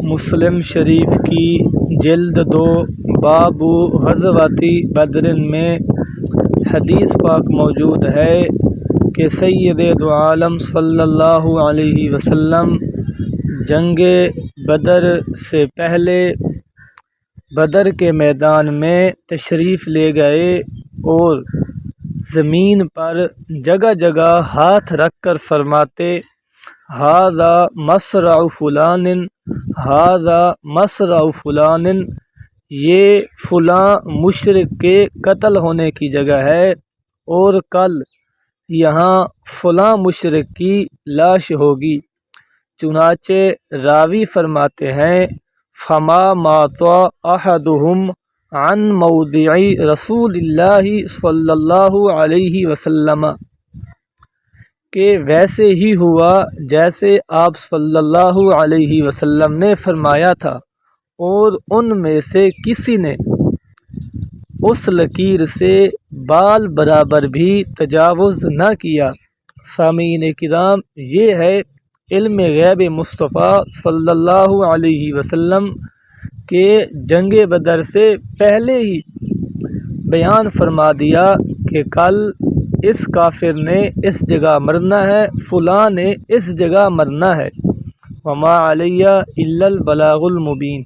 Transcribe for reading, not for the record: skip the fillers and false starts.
مسلم شریف کی جلد 2 باب غزوۃ بدر میں حدیث پاک موجود ہے کہ سید دو عالم صلی اللہ علیہ وسلم جنگ بدر سے پہلے بدر کے میدان میں تشریف لے گئے اور زمین پر جگہ جگہ ہاتھ رکھ کر فرماتے ھذا مصرع فلان، ھذا مصرع فلان، یہ فلاں مشرک کے قتل ہونے کی جگہ ہے اور کل یہاں فلاں مشرک کی لاش ہوگی۔ چنانچہ راوی فرماتے ہیں فما مات احدہم عن موضع رسول اللہ صلی اللہ علیہ وسلم، کہ ویسے ہی ہوا جیسے آپ صلی اللہ علیہ وسلم نے فرمایا تھا، اور ان میں سے کسی نے اس لکیر سے بال برابر بھی تجاوز نہ کیا۔ سامعین کرام، یہ ہے علم غیب مصطفیٰ صلی اللہ علیہ وسلم کے جنگ بدر سے پہلے ہی بیان فرما دیا کہ کل اس کافر نے اس جگہ مرنا ہے، فلاں نے اس جگہ مرنا ہے۔ وما علیہ الا البلاغ المبین۔